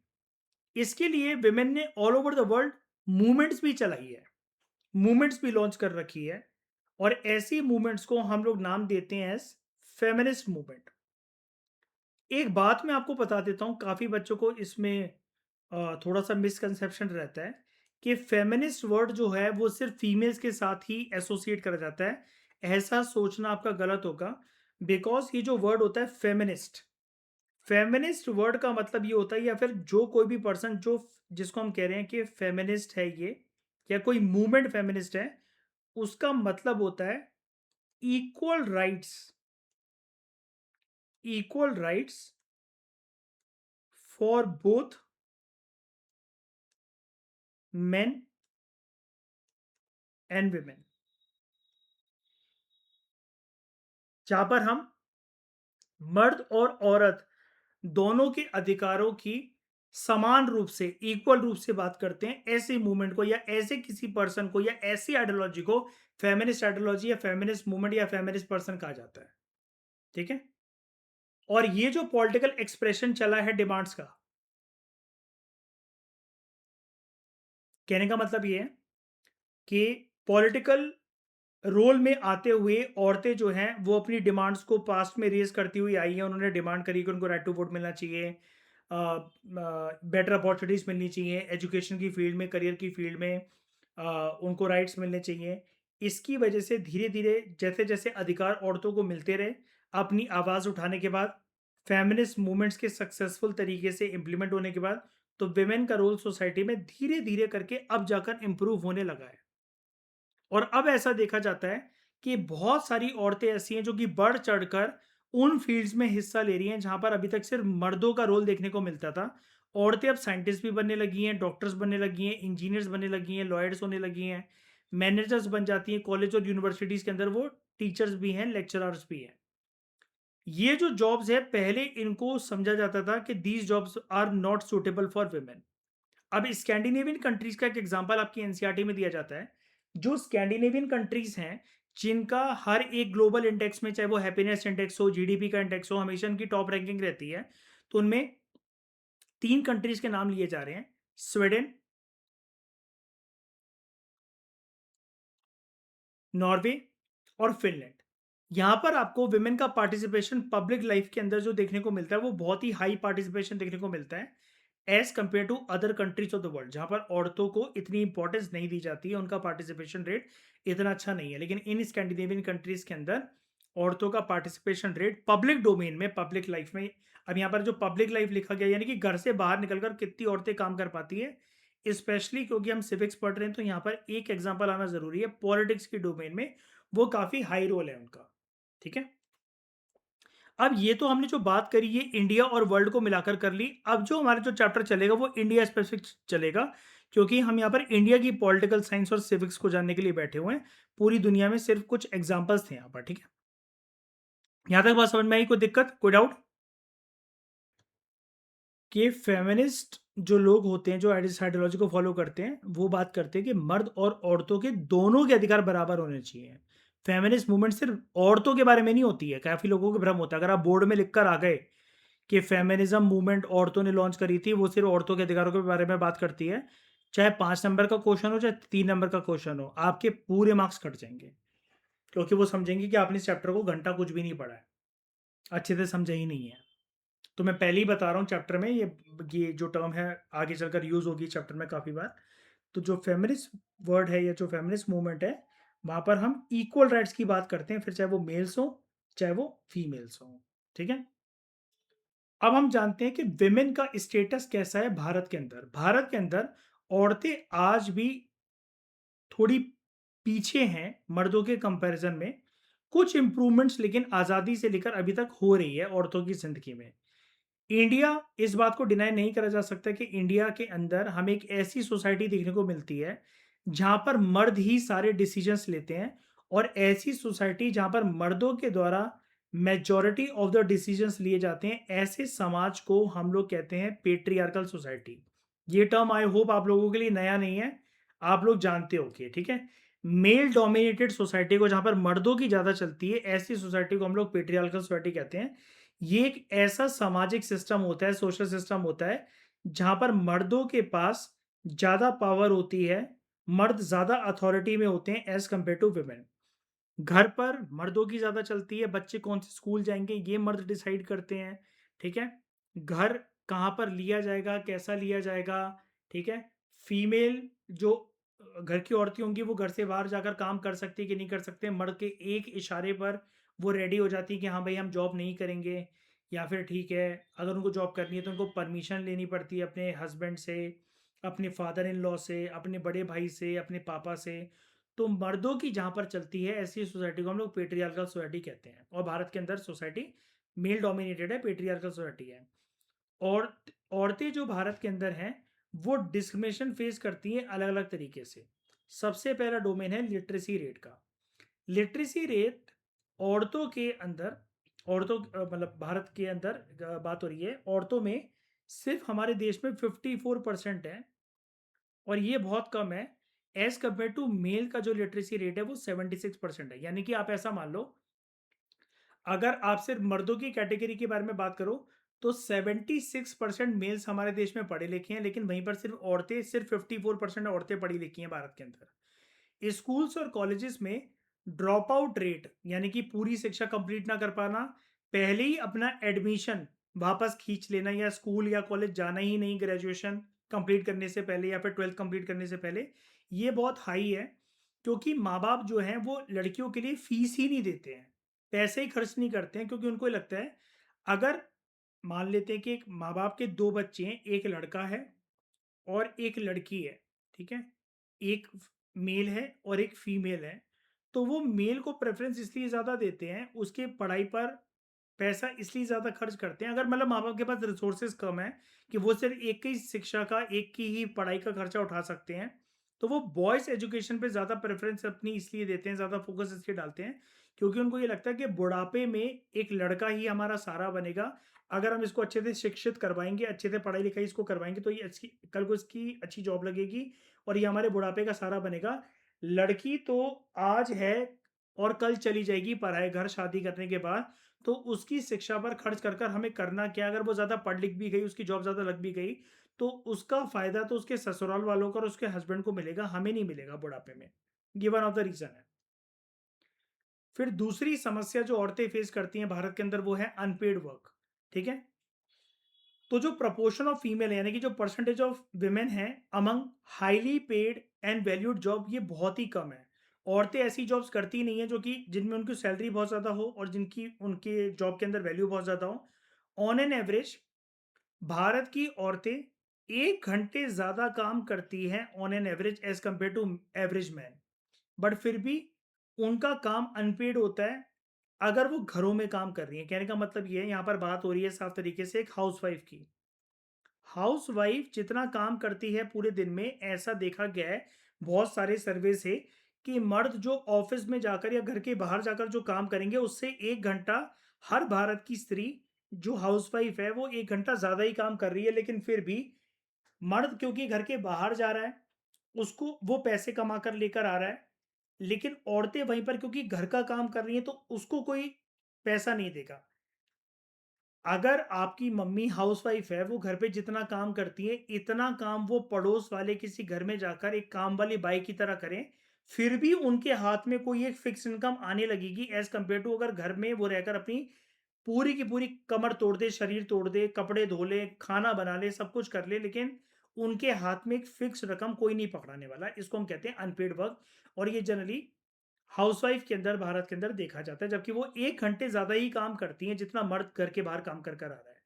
इसके लिए विमेन ने all over the world movements भी चलाई है, मूवमेंट्स भी लॉन्च कर रखी है, और ऐसी मूवमेंट्स को हम लोग नाम देते हैं एज फेमिनिस्ट मूवमेंट। एक बात मैं आपको बता देता हूँ, काफ़ी बच्चों को इसमें थोड़ा-सा मिसकंसेप्शन रहता है कि फेमिनिस्ट वर्ड जो है वो सिर्फ़ फीमेल्स के साथ ही एसोसिएट करा जाता है। ऐसा सोचना आपका गलत होगा, बिकॉज़ ये जो वर्ड होता है फेमिनिस्ट, फेमिनिस्ट वर्ड का मतलब ये होता है, या फिर जो कोई भी पर्सन जो जिसको हम कह रहे हैं कि फेमिनिस्ट है ये, या कोई मूवमेंट फेमिनिस्ट है, उसका मतलब होता है equal rights, equal rights for both men and women. जहाँ पर हम मर्द और औरत दोनों के अधिकारों की समान रूप से, इक्वल रूप से बात करते हैं, ऐसे मूवमेंट को या ऐसे किसी पर्सन को या ऐसी आइडियोलॉजी को फेमिनिस्ट आइडियोलॉजी या फेमिनिस्ट मूवमेंट या फेमिनिस्ट पर्सन कहा जाता है, ठीक है? और ये जो पॉलिटिकल एक्सप्रेशन चला है डिमांड्स का, कहने का मतलब ये है कि पॉलिटिकल रोल में आते हुए औरतें जो हैं वो अपनी डिमांड्स को पास्ट में रेज करती हुई आई हैं। उन्होंने डिमांड करी कि उनको राइट टू वोट मिलना चाहिए, बेटर अपॉर्चुनिटीज़ मिलनी चाहिए, एजुकेशन की फील्ड में, करियर की फील्ड में उनको राइट्स मिलने चाहिए। इसकी वजह से धीरे-धीरे जैसे-जैसे अधिकार औरतों को मिलते रहे, अपनी आवाज़ उठाने के बाद, फेमिनिस्ट मूवमेंट्स के सक्सेसफुल तरीके से इम्प्लीमेंट होने के बाद, तो वुमेन का रोल सोसाइटी में धीरे-धीरे करके अब जाकर इम्प्रूव होने लगा है। और अब ऐसा देखा जाता है कि बहुत सारी औरतें ऐसी हैं जो कि बढ़ चढ़कर उन फील्ड्स में हिस्सा ले रही हैं जहां पर अभी तक सिर्फ मर्दों का रोल देखने को मिलता था। औरतें अब साइंटिस्ट भी बनने लगी हैं, डॉक्टर्स बनने लगी हैं, इंजीनियर्स बनने लगी हैं, लॉयर्स होने लगी हैं, मैनेजर्स बन जाती हैं कॉलेज और यूनिवर्सिटीज़ के अंदर, वो टीचर्स भी हैं, लेक्चरर्स भी हैं। ये जो जॉब्स है, पहले इनको समझा जाता था कि these jobs are not suitable for women. अब स्कैंडिनेवियन कंट्रीज का एक एग्जांपल आपकी एनसीईआरटी में दिया जाता है। जो स्कैंडिनेवियन कंट्रीज हैं, जिनका हर एक ग्लोबल इंडेक्स में, चाहे वो हैप्पीनेस इंडेक्स हो, जीडीपी का इंडेक्स हो, हमेशा उनकी टॉप रैंकिंग रहती है। तो उनमें 3 कंट्रीज़ के नाम लिए जा रहे हैं, स्वीडन, नॉर्वे और फ़िनलैंड। यहाँ पर आपको वुमेन का पार्टिसिपेशन पब्लिक लाइफ़ के अंदर जो देखने को मिलता है, वो बहुत ही हाई पार्टिसिपेशन देखने को मिलता है, as compare to other countries of the world, जहाँ पर औरतों को इतनी इम्पोर्टेंस नहीं दी जाती है, उनका पार्टिसिपेशन रेट इतना अच्छा नहीं है। लेकिन इन स्कैंडिनेवियन कंट्रीज़ के अंदर औरतों का पार्टिसिपेशन रेट पब्लिक डोमेन में, पब्लिक लाइफ़ में, अब यहाँ पर जो पब्लिक लाइफ़ लिखा गया, यानी कि घर से बाहर निकलकर कितनी औरतें काम कर पाती हैं, स्पेशली क्योंकि हम सिविक्स पढ़ रहे हैं, तो यहाँ पर एक एग्जांपल आना ज़रूरी है, पॉलिटिक्स की डोमेन में वो काफ़ी हाई रोल है उनका, ठीक है? अब ये तो हमने जो बात करी, ये इंडिया और वर्ल्ड को मिलाकर कर ली। अब जो हमारा जो चैप्टर चलेगा वो इंडिया स्पेसिफिक चलेगा, क्योंकि हम यहाँ पर इंडिया की पॉलिटिकल साइंस और सिविक्स को जानने के लिए बैठे हुए हैं। पूरी दुनिया में सिर्फ कुछ एग्जांपल्स थे यहाँ पर, ठीक है? यहाँ तक बात समझ में आई? कोई दिक्कत, कोई डाउट? कि फेमिनिस्ट जो लोग होते हैं, जो इस आइडियोलॉजी को फॉलो करते हैं, वो बात करते हैं कि मर्द और औरतों के दोनों के अधिकार बराबर होने चाहिए। फेमिनिस्ट मूवमेंट सिर्फ औरतों के बारे में नहीं होती है, काफ़ी लोगों को भ्रम होता है। अगर आप बोर्ड में लिख कर आ गए कि फेमिनिज्म मूवमेंट औरतों ने लॉन्च करी थी, वो सिर्फ औरतों के अधिकारों के बारे में बात करती है, चाहे 5 नंबर का क्वेश्चन हो, चाहे 3 नंबर का क्वेश्चन हो, आपके पूरे मार्क्स कट जाएँगे। क्योंकि वो समझेंगे कि आपने इस चैप्टर को घंटा कुछ भी नहीं पढ़ा है, अच्छे से समझा ही नहीं है। तो मैं पहले ही बता रहा हूँ, चैप्टर में ये जो टर्म है आगे चलकर यूज़ होगी चैप्टर में काफ़ी बार। तो जो फेमिनिस्ट वर्ड है या जो फेमिनिस्ट मूवमेंट है, वहाँ पर हम इक्वल राइट्स की बात करते हैं, फिर चाहे वो मेल्स हो, चाहे वो फीमेल्स हों, ठीक है? अब हम जानते हैं कि विमेन का स्टेटस कैसा है भारत के अंदर। भारत के अंदर औरतें आज भी थोड़ी पीछे हैं मर्दों के कंपैरिजन में। कुछ इम्प्रूवमेंट्स लेकिन आज़ादी से लेकर अभी तक हो रही है औरतों की ज़िंदगी में। इंडिया, इस बात को डिनाई नहीं करा जा सकता कि इंडिया के अंदर हमें एक ऐसी सोसाइटी देखने को मिलती है, जहाँ पर मर्द ही सारे डिसीजंस लेते हैं, और ऐसी सोसाइटी जहाँ पर मर्दों के द्वारा मेजॉरिटी ऑफ द डिसीजंस लिए जाते हैं, ऐसे समाज को हम लोग कहते हैं पेट्रियार्कल सोसाइटी। ये टर्म आई होप आप लोगों के लिए नया नहीं है, आप लोग जानते होंगे, ठीक है? मेल डोमिनेटेड सोसाइटी को, जहाँ पर मर्दों की ज़्यादा चलती है, ऐसी सोसाइटी को हम लोग पेट्रियार्कल सोसाइटी कहते हैं। ये एक ऐसा सामाजिक सिस्टम होता है, सोशल सिस्टम होता है, जहाँ पर मर्दों के पास ज़्यादा पावर होती है, मर्द ज़्यादा अथॉरिटी में होते हैं एज़ कम्पेयर टू वुमेन। घर पर मर्दों की ज़्यादा चलती है, बच्चे कौन से स्कूल जाएँगे ये मर्द डिसाइड करते हैं, ठीक है? घर कहाँ पर लिया जाएगा, कैसा लिया जाएगा, ठीक है? फीमेल जो घर की औरतें होंगी, वो घर से बाहर जाकर काम कर सकती है कि नहीं कर सकते, मर्द के एक इशारे पर वो रेडी हो जाती है कि हाँ भाई हम जॉब नहीं करेंगे, या फिर ठीक है, अगर उनको जॉब करनी है तो उनको परमिशन लेनी पड़ती है अपने हस्बैंड से, अपने फादर इन लॉ से, अपने बड़े भाई से, अपने पापा से। तो मर्दों की जहाँ पर चलती है, ऐसी सोसाइटी को हम लोग पेट्रियार्कल सोसाइटी कहते हैं, और भारत के अंदर सोसाइटी मेल डोमिनेटेड है, पेट्रियार्कल सोसाइटी है। और औरतें जो भारत के अंदर हैं, वो डिस्क्रिमिनेशन फेस करती हैं अलग अलग तरीके से। सबसे पहला डोमेन है लिटरेसी रेट का। लिटरेसी रेट औरतों के अंदर, मतलब भारत के अंदर बात हो रही है, औरतों में सिर्फ हमारे देश में 54% है, और ये बहुत कम है। एज कम्पेयर टू मेल का जो लिटरेसी रेट है वो 76% है। यानी कि आप ऐसा मान लो, अगर आप सिर्फ मर्दों की कैटेगरी के बारे में बात करो, तो 76% मेल्स हमारे देश में पढ़े लिखे हैं, लेकिन वहीं पर सिर्फ 54% औरतें पढ़ी लिखी हैं भारत के अंदर। स्कूल्स और कॉलेजेस में ड्रॉप आउट रेट, यानी कि पूरी शिक्षा कंप्लीट ना कर पाना, पहले ही अपना एडमिशन वापस खींच लेना, या स्कूल या कॉलेज जाना ही नहीं ग्रेजुएशन कंप्लीट करने से पहले, या फिर 12th कंप्लीट करने से पहले, ये बहुत हाई है। क्योंकि माँ बाप जो हैं वो लड़कियों के लिए फीस ही नहीं देते हैं, पैसे ही खर्च नहीं करते हैं, क्योंकि उनको ये लगता है, अगर मान लेते हैं कि एक माँ बाप के दो बच्चे हैं, एक लड़का है और एक लड़की है, ठीक है? एक मेल है और एक फीमेल है, तो वो मेल को प्रेफ़रेंस इसलिए ज़्यादा देते हैं, उसके पढ़ाई पर पैसा इसलिए ज़्यादा खर्च करते हैं, अगर मतलब माँ-बाप के पास रिसोर्सेज़ कम है कि वो सिर्फ़ एक की शिक्षा का, एक की ही पढ़ाई का खर्चा उठा सकते हैं, तो वो बॉयज़ एजुकेशन पे ज़्यादा प्रेफ़रेंस अपनी इसलिए देते हैं, ज़्यादा फ़ोकस इसलिए डालते हैं, क्योंकि उनको ये लगता है कि बुढ़ापे में एक लड़का ही हमारा सहारा बनेगा। अगर हम इसको अच्छे से शिक्षित करवाएँगे, अच्छे से पढ़ाई-लिखाई इसको करवाएँगे, तो ये अच्छी, कल को इसकी अच्छी जॉब लगेगी और ये हमारे बुढ़ापे का सहारा बनेगा। लड़की तो आज है और कल चली जाएगी पराए घर शादी करने के बाद, तो उसकी शिक्षा पर खर्च कर कर हमें करना क्या? अगर वो ज़्यादा पढ़ लिख भी गई, उसकी जॉब ज़्यादा लग भी गई, तो उसका फ़ायदा तो उसके ससुराल वालों को और उसके हस्बैंड को मिलेगा, हमें नहीं मिलेगा बुढ़ापे में। ये वन ऑफ द रीज़न है। फिर दूसरी समस्या जो औरतें फेस करती हैं भारत के अंदर वो है अनपेड वर्क, ठीक है? तो जो प्रपोर्शन ऑफ फीमेल है यानी कि जो परसेंटेज ऑफ वुमेन है among highly paid and valued job ये बहुत ही कम है। औरतें ऐसी जॉब्स करती नहीं है जो कि जिनमें उनकी सैलरी बहुत ज़्यादा हो और जिनकी उनके जॉब के अंदर वैल्यू बहुत ज़्यादा हो। ऑन एन एवरेज भारत की औरतें 1 घंटे ज़्यादा काम करती हैं on an average as compare to average man, but फिर भी उनका काम अनपेड होता है अगर वो घरों में काम कर रही है। कहने का मतलब ये है, यहाँ पर बात हो रही है साफ तरीके से एक हाउसवाइफ की। हाउसवाइफ जितना काम करती है पूरे दिन में, ऐसा देखा गया है बहुत सारे सर्वे से कि मर्द जो ऑफिस में जाकर या घर के बाहर जाकर जो काम करेंगे उससे 1 घंटा हर भारत की स्त्री जो हाउसवाइफ है वो 1 घंटा ज्यादा ही काम कर रही है। लेकिन फिर भी मर्द क्योंकि घर के बाहर जा रहा है, उसको वो पैसे कमा कर लेकर आ रहा है, लेकिन औरतें वहीं पर क्योंकि घर का काम कर रही हैं तो उसको कोई पैसा नहीं देगा। अगर आपकी मम्मी हाउसवाइफ है, वो घर पे जितना काम करती है, इतना काम वो पड़ोस वाले किसी घर में जाकर एक काम वाली बाई की तरह करें, फिर भी उनके हाथ में कोई एक फिक्स इनकम आने लगेगी एज़ कम्पेयर टू अगर घर में वो रहकर अपनी पूरी की पूरी कमर तोड़ दे, शरीर तोड़ दे, कपड़े धो ले, खाना बना ले, सब कुछ कर ले, लेकिन उनके हाथ में एक फिक्स रकम कोई नहीं पकड़ाने वाला। इसको हम कहते हैं अनपेड वर्क और ये जनरली हाउसवाइफ के अंदर भारत के अंदर देखा जाता है, जबकि वो 1 घंटे ज़्यादा ही काम करती हैं जितना मर्द घर के बाहर काम कर कर आ रहा है।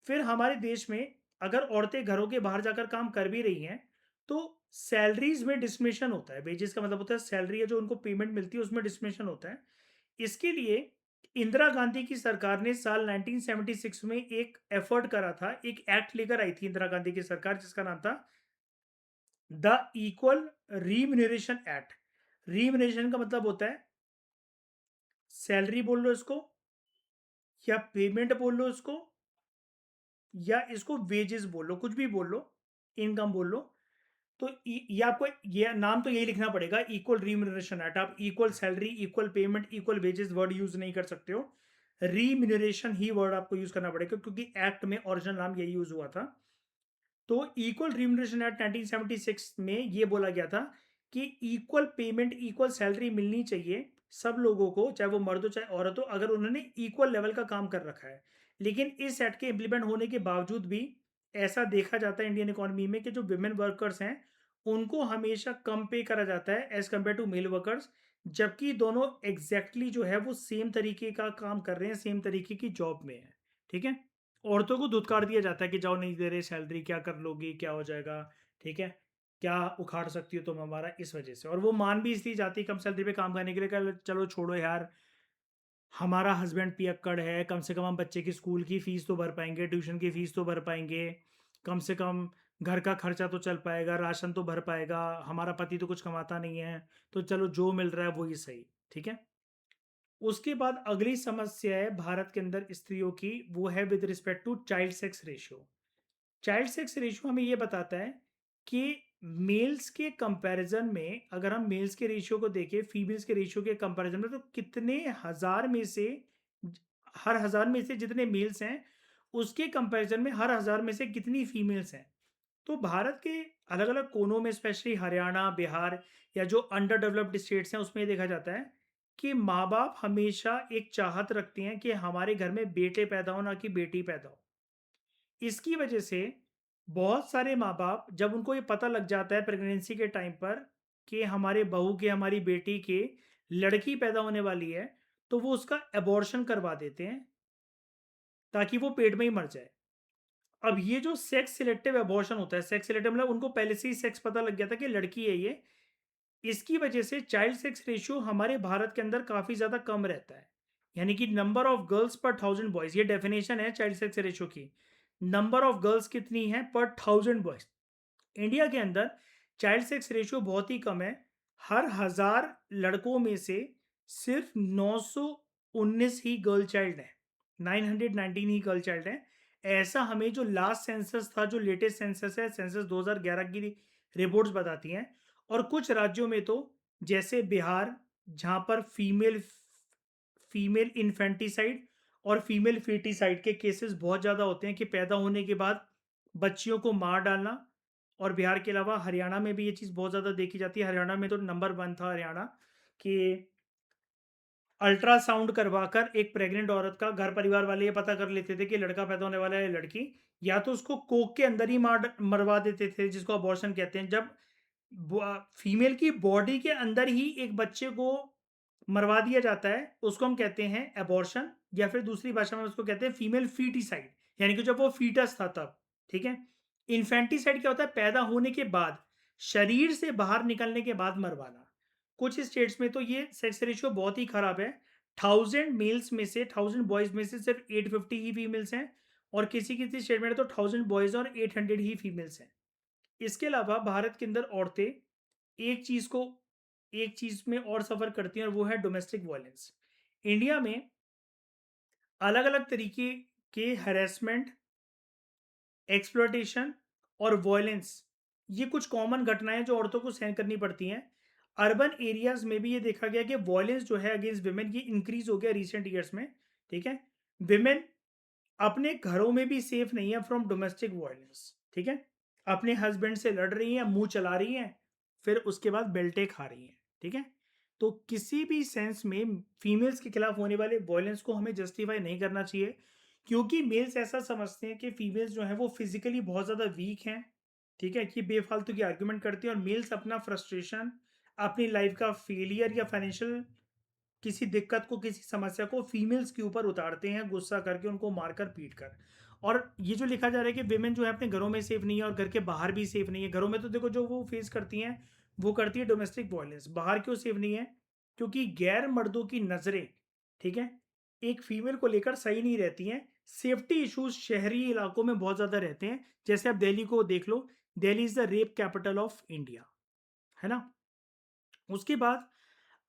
फिर हमारे देश में अगर औरतें घरों के बाहर जाकर काम कर भी रही हैं, तो सैलरीज में डिस्क्रिमिनेशन होता है। वेजेस का मतलब होता है सैलरी है जो उनको पेमेंट मिलती है उसमें डिस्क्रिमिनेशन होता है। इसके लिए इंदिरा गांधी की सरकार ने साल 1976 में एक एफर्ट करा था, एक एक्ट लेकर आई थी इंदिरा गांधी की सरकार जिसका नाम था द इक्वल रीम्यूनरेशन एक्ट। रीम्यूनरेशन का मतलब होता है सैलरी बोल लो इसको, या पेमेंट बोल लो इसको, या इसको वेजेस बोल लो, कुछ भी बोल लो, इनकम बोल लो। तो ये आपको ये नाम तो यही लिखना पड़ेगा, इक्वल रिम्यूनरेशन एक्ट। आप equal salary, equal payment, equal wages word use नहीं कर सकते हो। रिम्यूनरेशन ही वर्ड आपको यूज करना पड़ेगा क्योंकि एक्ट में ओरिजिनल नाम यही यूज हुआ था। तो इक्वल रिम्यूनरेशन एक्ट 1976 में ये बोला गया था कि इक्वल पेमेंट, इक्वल सैलरी मिलनी चाहिए सब लोगों को, चाहे वो मर्द हो चाहे औरत हो, अगर उन्होंने इक्वल लेवल का काम कर रखा है। लेकिन इस एक्ट के इम्प्लीमेंट होने के बावजूद भी ऐसा देखा जाता है इंडियन इकोनॉमी में कि जो विमेन वर्कर्स हैं उनको हमेशा कम पे करा जाता है as compare to male workers, जबकि दोनों एग्जैक्टली जो है वो सेम तरीके का काम कर रहे हैं, सेम तरीके की जॉब में है। ठीक है, औरतों को धुतकार दिया जाता है कि जाओ, नहीं दे रहे सैलरी, क्या कर लोगी, क्या हो जाएगा, ठीक है, क्या उखाड़ सकती हो तुम हमारा, इस वजह से। और वो मान भी इसलिए जाती है कम सैलरी पे काम करने के लिए, चलो छोड़ो यार, हमारा हस्बैंड पियक्कड़ है, कम से कम हम बच्चे की स्कूल की फीस तो भर पाएंगे, ट्यूशन की फीस तो भर पाएंगे, कम से कम घर का खर्चा तो चल पाएगा, राशन तो भर पाएगा, हमारा पति तो कुछ कमाता नहीं है, तो चलो जो मिल रहा है वही सही। ठीक है, उसके बाद अगली समस्या है भारत के अंदर स्त्रियों की, वो है with respect to child sex ratio. Child sex ratio हमें ये बताता है कि मेल्स के कंपैरिजन में, अगर हम मेल्स के रेशियो को देखें फीमेल्स के रेशियो के कंपैरिजन में, तो कितने हजार में से, हर हजार में से जितने मेल्स हैं उसके कंपैरिजन में हर हजार में से कितनी फीमेल्स हैं। तो भारत के अलग अलग कोनों में, स्पेशली हरियाणा, बिहार या जो अंडर डेवलप्ड स्टेट्स हैं उसमें ये देखा जाता है कि माँ बाप हमेशा एक चाहत रखते हैं कि हमारे घर में बेटे पैदा हो, ना कि बेटी पैदा हो। इसकी वजह से बहुत सारे माँ-बाप जब उनको ये पता लग जाता है प्रेगनेंसी के टाइम पर कि हमारे बहू के, हमारी बेटी के लड़की पैदा होने वाली है, तो वो उसका अबॉर्शन करवा देते हैं ताकि वो पेट में ही मर जाए। अब ये जो सेक्स सिलेक्टिव अबॉर्शन होता है, सेक्स सिलेक्टिव मतलब उनको पहले से ही सेक्स पता लग गया था कि लड़की है ये, इसकी वजह से चाइल्ड सेक्स रेशियो हमारे भारत के अंदर काफ़ी ज़्यादा कम रहता है। यानी कि नंबर ऑफ गर्ल्स पर 1000 बॉयज़, ये डेफिनेशन है चाइल्ड सेक्स रेशियो की। नंबर ऑफ गर्ल्स कितनी है पर 1000 बॉयज़। इंडिया के अंदर चाइल्ड सेक्स रेशियो बहुत ही कम है। हर 1000 लड़कों में से सिर्फ 919 ही गर्ल चाइल्ड हैं, 919 ही गर्ल चाइल्ड हैं। ऐसा हमें जो लास्ट सेंसस था, जो लेटेस्ट सेंसस है, सेंसस 2011 की रिपोर्ट्स बताती हैं। और कुछ राज्यों में तो, जैसे बिहार, जहाँ पर फीमेल फीमेल इन्फेंटिसाइड और फीमेल फीटिसाइड के केसेस बहुत ज़्यादा होते हैं कि पैदा होने के बाद बच्चियों को मार डालना। और बिहार के अलावा हरियाणा में भी ये चीज़ बहुत ज़्यादा देखी जाती है। हरियाणा में तो नंबर 1 था हरियाणा कि अल्ट्रासाउंड करवाकर एक प्रेग्नेंट औरत का घर परिवार वाले ये पता कर लेते थे कि लड़का पैदा होने वाला है या लड़की, या तो उसको कोख के अंदर ही मरवा देते थे, जिसको अबॉर्शन कहते हैं। जब फीमेल की बॉडी के अंदर ही एक बच्चे को मरवा दिया जाता है, उसको हम कहते हैं अबॉर्शन, या फिर दूसरी भाषा में उसको कहते हैं फीमेल फीटिसाइड, यानी कि जब वो फीटस था तब। ठीक है। इन्फेंटिसाइड क्या होता है? पैदा होने के बाद, शरीर से बाहर निकलने के बाद मरवाना। कुछ स्टेट्स में तो ये सेक्स रेशियो बहुत ही खराब है। 1000 मेल्स में से, 1000 बॉयज में से सिर्फ 850 ही फीमेल्स हैं, और किसी किसी स्टेट में तो 1000 बॉयज और 800 ही फीमेल्स हैं। इसके अलावा भारत के अंदर औरतें एक चीज को एक चीज में और सफर करती हैं, और वो है डोमेस्टिक वायलेंस। इंडिया में अलग अलग तरीके के हैरेसमेंट, एक्सप्लॉयटेशन और वायलेंस, ये कुछ कॉमन घटनाएं जो औरतों को सहन करनी पड़ती हैं। अर्बन एरियाज में भी ये देखा गया कि वायलेंस जो है अगेंस्ट विमेन ये इंक्रीज हो गया रिसेंट ईयर्स में। ठीक है। विमेन अपने घरों में भी सेफ नहीं है फ्रॉम डोमेस्टिक वायलेंस। ठीक है। अपने हस्बैंड से लड़ रही हैं, मुंह चला रही हैं, फिर उसके बाद बेल्टे खा रही हैं। ठीक है। तो किसी भी सेंस में फीमेल्स के खिलाफ होने वाले वायलेंस को हमें जस्टिफाई नहीं करना चाहिए, क्योंकि मेल्स ऐसा समझते हैं कि फीमेल्स जो हैं वो फिजिकली बहुत ज़्यादा वीक हैं। ठीक है, कि बेफालतू की आर्ग्यूमेंट करती हैं, और मेल्स अपना फ्रस्ट्रेशन, अपनी लाइफ का फेलियर या फाइनेंशियल किसी दिक्कत को, किसी समस्या को फीमेल्स के ऊपर उतारते हैं, गुस्सा करके, उनको मारकर पीट कर। और ये जो लिखा जा रहा है कि विमेन जो है अपने घरों में सेफ नहीं है और घर के बाहर भी सेफ नहीं है। घरों में तो देखो जो वो फेस करती हैं वो करती है डोमेस्टिक वायलेंस। बाहर क्यों सेफ नहीं है? क्योंकि गैर मर्दों की नज़रें, ठीक है, एक फीमेल को लेकर सही नहीं रहती हैं। सेफ्टी इश्यूज शहरी इलाकों में बहुत ज़्यादा रहते हैं। जैसे आप दिल्ली को देख लो, Delhi is the rape capital of India, है ना। उसके बाद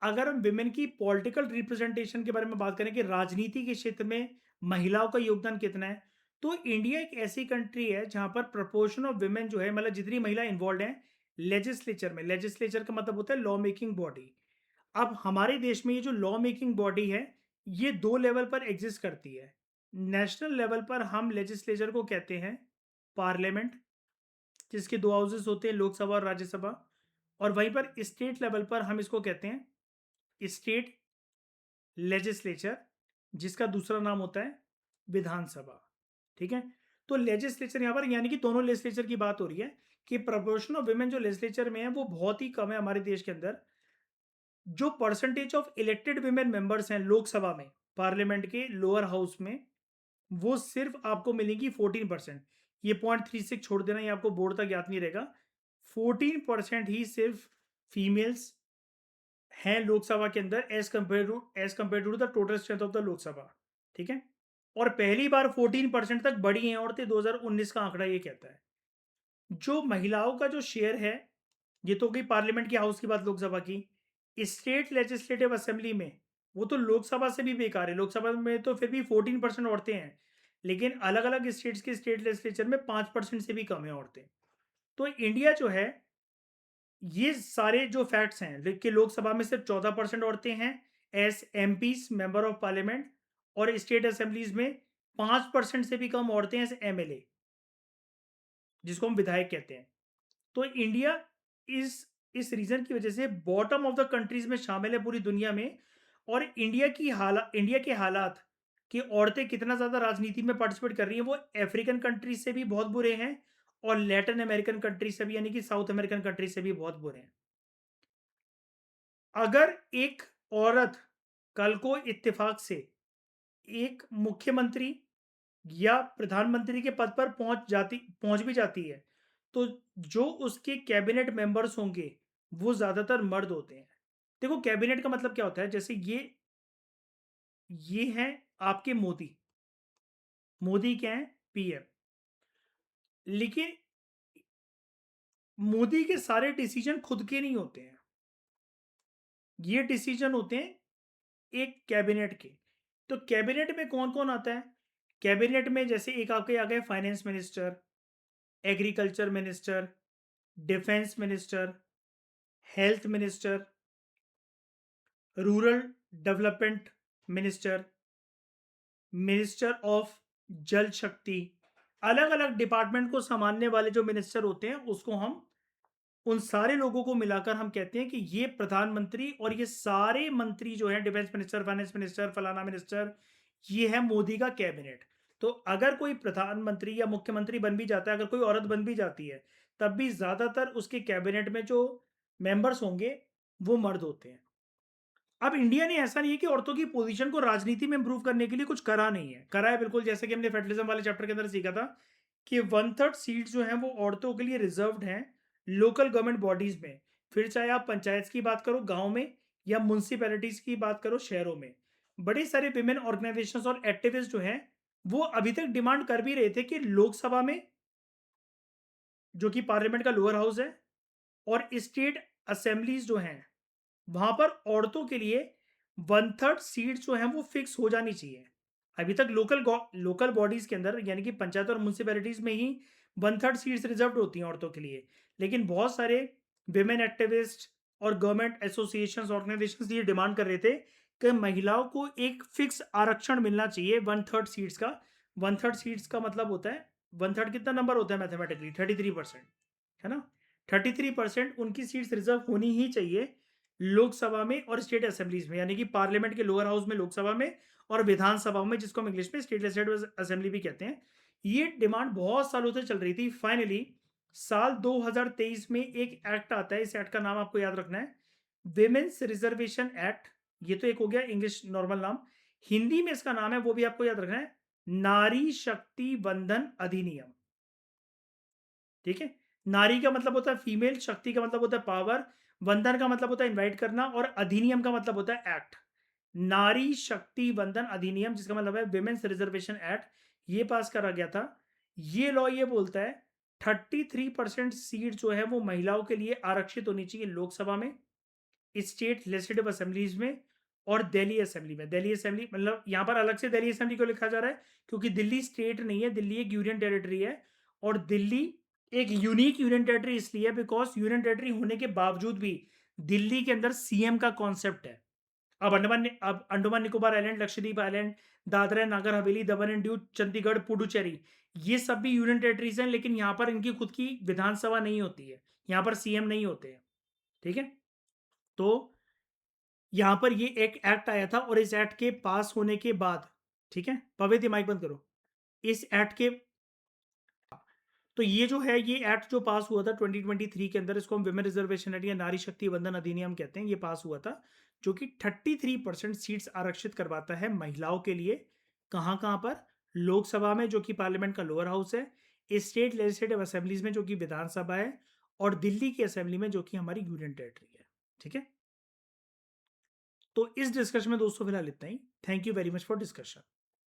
अगर हम विमेन की पॉलिटिकल रिप्रेजेंटेशन के बारे में बात करें कि राजनीति के क्षेत्र में महिलाओं का योगदान कितना है, तो इंडिया एक ऐसी कंट्री है जहां पर प्रपोर्शन ऑफ विमेन जो है, मतलब जितनी महिला इन्वॉल्व हैं लेजिस्लेचर में, लेजिस्लेचर का मतलब होता है लॉ मेकिंग बॉडी। अब हमारे देश में ये जो लॉ मेकिंग बॉडी है, ये दो लेवल पर एग्जिस्ट करती है। नेशनल लेवल पर हम लेजिस्लेचर को कहते हैं पार्लियामेंट, जिसके दो हाउसेस होते हैं, लोकसभा और राज्यसभा। और वहीं पर स्टेट लेवल पर हम इसको कहते हैं स्टेट लेजिस्लेचर, जिसका दूसरा नाम होता है विधानसभा। ठीक है। तो लेजिस्लेचर यहाँ पर, यानी कि दोनों लेजिस्लेचर की बात हो रही है कि प्रपोर्शन ऑफ विमेन जो लेजिस्लेचर में है वो बहुत ही कम है हमारे देश के अंदर। जो percentage of elected women members हैं लोकसभा में, पार्लियामेंट के लोअर हाउस में, वो सिर्फ आपको मिलेंगी 14%। ये 0.36 छोड़ देना, ये आपको बोर्ड तक याद नहीं रहेगा। 14% ही सिर्फ फीमेल्स हैं लोकसभा के अंदर, as compare to the total strength of the Lok Sabha. ठीक है। और पहली बार 14% तक बढ़ी हैं औरतें, 2019 का आंकड़ा ये कहता है। जो महिलाओं का जो शेयर है, ये तो गई पार्लियामेंट की हाउस की बात, लोकसभा की। स्टेट लेजिस्लेटिव असेंबली में, वो तो लोकसभा से भी बेकार है, लोकसभा में तो फिर भी 14% औरतें हैं, लेकिन अलग अलग स्टेट्स के स्टेट लेजिस्लेचर में 5% से भी कम है औरतें। तो इंडिया जो है, ये सारे जो फैक्ट्स हैं कि लोकसभा में सिर्फ 14% औरतें हैं as MPs, member of parliament, और स्टेट असेंबलीज में 5% से भी कम औरतें एज एमएलए, जिसको हम विधायक कहते हैं। तो इंडिया इस रीजन की वजह से बॉटम ऑफ द कंट्रीज में शामिल है पूरी दुनिया में। और इंडिया के हालात कि औरतें कितना ज्यादा राजनीति में पार्टिसिपेट कर रही हैं, वो अफ्रीकन कंट्रीज से भी बहुत बुरे हैं, और लैटिन अमेरिकन कंट्रीज से भी, यानी कि साउथ अमेरिकन कंट्रीज से भी बहुत बुरे हैं। अगर एक औरत कल को इत्तेफाक से एक मुख्यमंत्री या प्रधानमंत्री के पद पर पहुंच भी जाती है, तो जो उसके कैबिनेट मेंबर्स होंगे वो ज्यादातर मर्द होते हैं। देखो कैबिनेट का मतलब क्या होता है, जैसे ये हैं आपके मोदी। मोदी क्या है? पीएम। लेकिन मोदी के सारे डिसीजन खुद के नहीं होते हैं, ये डिसीजन होते हैं एक कैबिनेट के। तो कैबिनेट में कौन कौन आता है? कैबिनेट में जैसे एक आपके आ गए finance minister, agriculture minister, defence minister, health minister, rural development minister, minister of जल शक्ति, अलग अलग डिपार्टमेंट को संभालने वाले जो मिनिस्टर होते हैं उसको हम, उन सारे लोगों को मिलाकर हम कहते हैं कि ये प्रधानमंत्री, और ये सारे मंत्री जो हैं, डिफेंस मिनिस्टर, फाइनेंस मिनिस्टर, फलाना मिनिस्टर, ये है मोदी का कैबिनेट। तो अगर कोई प्रधानमंत्री या मुख्यमंत्री बन भी जाता है, अगर कोई औरत बन भी जाती है, तब भी ज्यादातर उसके कैबिनेट में जो मेंबर्स होंगे वो मर्द होते हैं। अब इंडिया ने ऐसा नहीं है कि औरतों की पोजीशन को राजनीति में इंप्रूव करने के लिए कुछ करा नहीं है, करा है बिल्कुल, जैसे कि हमने फेडरलिज्म वाले चैप्टर के अंदर सीखा था कि 1/3 सीट जो है वो औरतों के लिए रिजर्व्ड हैं लोकल गवर्नमेंट बॉडीज में। फिर चाहे आप पंचायत की बात करो गांव में, या म्यूनसिपैलिटीज की बात करो शहरों में, बड़े सारे विमेन ऑर्गेनाइजेशंस और एक्टिविस्ट जो हैं वो अभी तक डिमांड कर भी रहे थे कि लोकसभा में, जो कि पार्लियामेंट का लोअर हाउस है, और स्टेट असेंबलीज जो हैं वहां पर औरतों के लिए 1/3 सीट जो है वो फिक्स हो जानी चाहिए। अभी तक लोकल बॉडीज के अंदर, यानी कि पंचायत और म्यूनसिपैलिटीज में ही 1/3 सीट्स रिजर्व होती हैं औरतों के लिए। लेकिन बहुत सारे विमेन एक्टिविस्ट और गवर्नमेंट एसोसिएशन ऑर्गेनाइजेशन ये डिमांड कर रहे थे कि महिलाओं को एक फिक्स आरक्षण मिलना चाहिए 1/3 सीट्स का। 1/3 सीट्स का मतलब होता है, 1/3 कितना नंबर होता है मैथमेटिकली, 33%, है ना। 33% उनकी सीट्स रिजर्व होनी ही चाहिए लोकसभा में और स्टेट असेंबलीज में, यानी कि पार्लियामेंट के लोअर हाउस में लोकसभा में, और विधानसभा में जिसको हम इंग्लिश में स्टेट लेजिस्लेटिव असेंबली भी कहते हैं। ये डिमांड बहुत सालों से चल रही थी। फाइनली साल 2023 में एक एक्ट आता है, इस एक्ट का नाम आपको याद रखना है, विमेन्स रिजर्वेशन एक्ट। ये तो एक हो गया इंग्लिश नॉर्मल नाम, हिंदी में इसका नाम है वो भी आपको याद रखना है, नारी शक्ति बंधन अधिनियम। ठीक है, नारी का मतलब होता है फीमेल, शक्ति का मतलब होता है पावर, वंदन का मतलब होता है इनवाइट करना, और अधिनियम का मतलब होता है एक्ट। नारी शक्ति वंदन अधिनियम, जिसका मतलब है विमेन्स रिजर्वेशन एक्ट, ये पास करा गया था। ये लॉ ये बोलता है 33% सीट जो है वो महिलाओं के लिए आरक्षित होनी चाहिए लोकसभा में, स्टेट लेजिस्लेटिव असेंबलीज में, और दिल्ली असेंबली में। दिल्ली असेंबली मतलब यहां पर अलग से दिल्ली असेंबली को लिखा जा रहा है क्योंकि दिल्ली स्टेट नहीं है, दिल्ली एक यूनियन टेरिटरी है। और दिल्ली एक यूनिक यूनियन टेरिटरी इसलिए है बिकॉज यूनियन टेरिटरी होने के बावजूद भी दिल्ली के अंदर सीएम का कॉन्सेप्ट है। अब Andaman Nicobar island, Lakshadweep island, Dadra Nagar Haveli, Daman and Diu, Chandigarh, Puducherry, ये सब भी यूनियन टेरिटरीज हैं, लेकिन यहां पर इनकी खुद की विधानसभा नहीं होती है, यहां पर सीएम नहीं होते हैं। ठीक है, तो यहां पर ये एक एक्ट आया था, और इस एक्ट के पास होने के बाद, ठीक है पवित्र माइक बंद करो, इस एक्ट के, तो ये जो है ये एक्ट जो पास हुआ था 2023 के अंदर, इसको हम विमेन रिजर्वेशन एक्ट या नारी शक्ति बंधन अधिनियम कहते हैं, ये पास हुआ था, जो कि 33% सीट्स आरक्षित करवाता है महिलाओं के लिए। कहां कहां पर? लोकसभा में, जो कि पार्लियामेंट का लोअर हाउस है, स्टेट लेजिस्लेटिव असेंबलीज में, जो कि विधानसभा है, और दिल्ली की असेंबली में, जो कि हमारी यूनियन टेरिटरी है। ठीक है, तो इस डिस्कशन में दोस्तों फिलहाल इतना ही। Thank you very much for discussion.